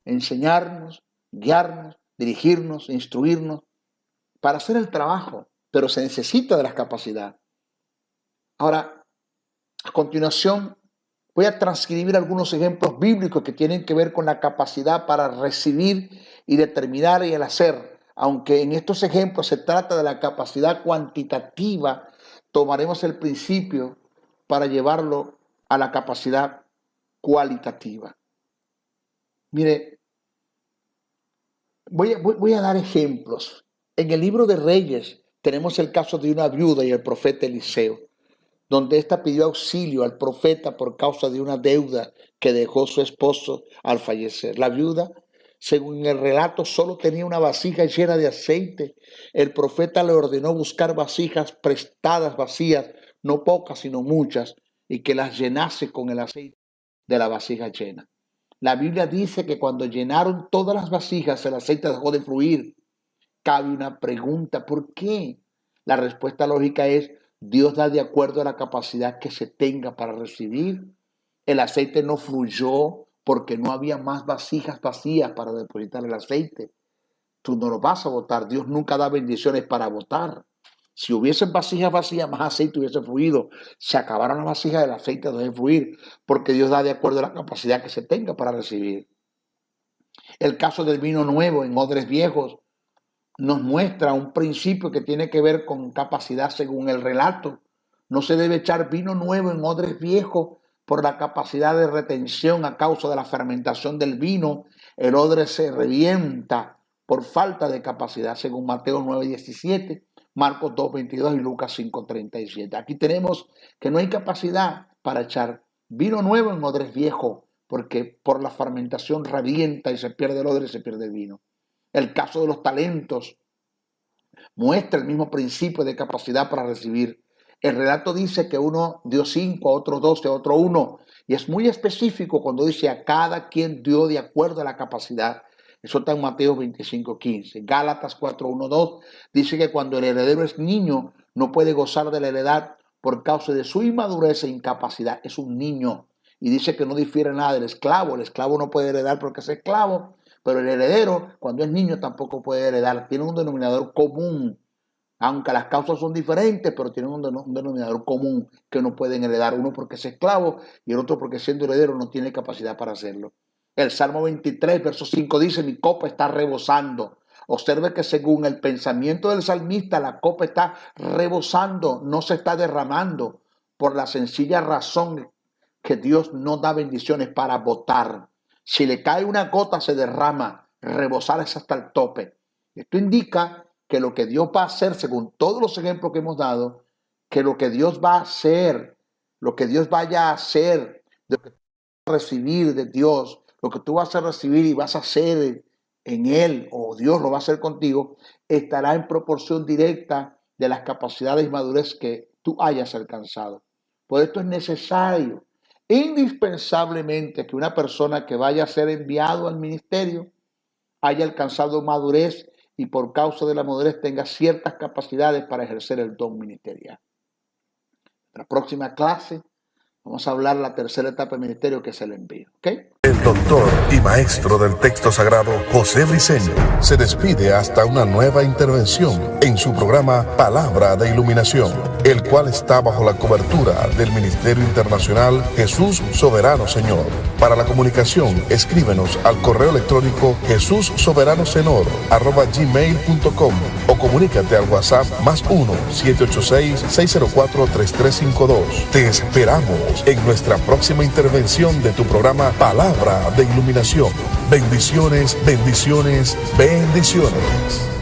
Enseñarnos, guiarnos, dirigirnos, instruirnos para hacer el trabajo, pero se necesita de las capacidades. Ahora, a continuación, voy a transcribir algunos ejemplos bíblicos que tienen que ver con la capacidad para recibir y determinar y el hacer. Aunque en estos ejemplos se trata de la capacidad cuantitativa, tomaremos el principio para llevarlo a la capacidad cualitativa. Mire, voy a dar ejemplos. En el libro de Reyes tenemos el caso de una viuda y el profeta Eliseo, donde ésta pidió auxilio al profeta por causa de una deuda que dejó su esposo al fallecer. La viuda, según el relato, solo tenía una vasija llena de aceite. El profeta le ordenó buscar vasijas prestadas vacías, no pocas, sino muchas, y que las llenase con el aceite de la vasija llena. La Biblia dice que cuando llenaron todas las vasijas, el aceite dejó de fluir. Cabe una pregunta, ¿por qué? La respuesta lógica es, Dios da de acuerdo a la capacidad que se tenga para recibir. El aceite no fluyó porque no había más vasijas vacías para depositar el aceite. Tú no lo vas a botar. Dios nunca da bendiciones para botar. Si hubiesen vasijas vacías, más aceite hubiese fluido. Se acabaron las vasijas, del aceite debe fluir, porque Dios da de acuerdo a la capacidad que se tenga para recibir. El caso del vino nuevo en odres viejos nos muestra un principio que tiene que ver con capacidad según el relato. No se debe echar vino nuevo en odres viejos por la capacidad de retención a causa de la fermentación del vino. El odre se revienta por falta de capacidad según Mateo 9:17, Marcos 2:22 y Lucas 5:37. Aquí tenemos que no hay capacidad para echar vino nuevo en odres viejos porque por la fermentación revienta y se pierde el odre y se pierde el vino. El caso de los talentos muestra el mismo principio de capacidad para recibir. El relato dice que uno dio 5, a otro 12, a otro 1. Y es muy específico cuando dice a cada quien dio de acuerdo a la capacidad. Eso está en Mateo 25:15. Gálatas 4:1-2 dice que cuando el heredero es niño no puede gozar de la heredad por causa de su inmadurez e incapacidad. Es un niño. Y dice que no difiere nada del esclavo. El esclavo no puede heredar porque es esclavo. Pero el heredero, cuando es niño, tampoco puede heredar. Tiene un denominador común. Aunque las causas son diferentes, pero tienen un denominador común que no pueden heredar. Uno porque es esclavo y el otro porque siendo heredero no tiene capacidad para hacerlo. El Salmo 23, verso 5 dice, mi copa está rebosando. Observe que según el pensamiento del salmista, la copa está rebosando, no se está derramando, por la sencilla razón que Dios no da bendiciones para botar. Si le cae una gota, se derrama, rebosar es hasta el tope. Esto indica que lo que Dios va a hacer, según todos los ejemplos que hemos dado, que lo que Dios va a hacer, lo que Dios vaya a hacer, de lo que tú vas a recibir de Dios, lo que tú vas a recibir y vas a hacer en Él, o Dios lo va a hacer contigo, estará en proporción directa de las capacidades y madurez que tú hayas alcanzado. Por esto es necesario, indispensablemente, que una persona que vaya a ser enviado al ministerio haya alcanzado madurez y por causa de la madurez tenga ciertas capacidades para ejercer el don ministerial. En la próxima clase vamos a hablar de la tercera etapa del ministerio, que es el envío. ¿Okay? El doctor y maestro del texto sagrado, José Briceño, se despide hasta una nueva intervención en su programa Palabra de Iluminación, el cual está bajo la cobertura del Ministerio Internacional Jesús Soberano Señor. Para la comunicación, escríbenos al correo electrónico jesussoberanosenor@gmail.com o comunícate al WhatsApp +1 786-604-3352. Te esperamos en nuestra próxima intervención de tu programa Palabra de Iluminación. Bendiciones, bendiciones, bendiciones.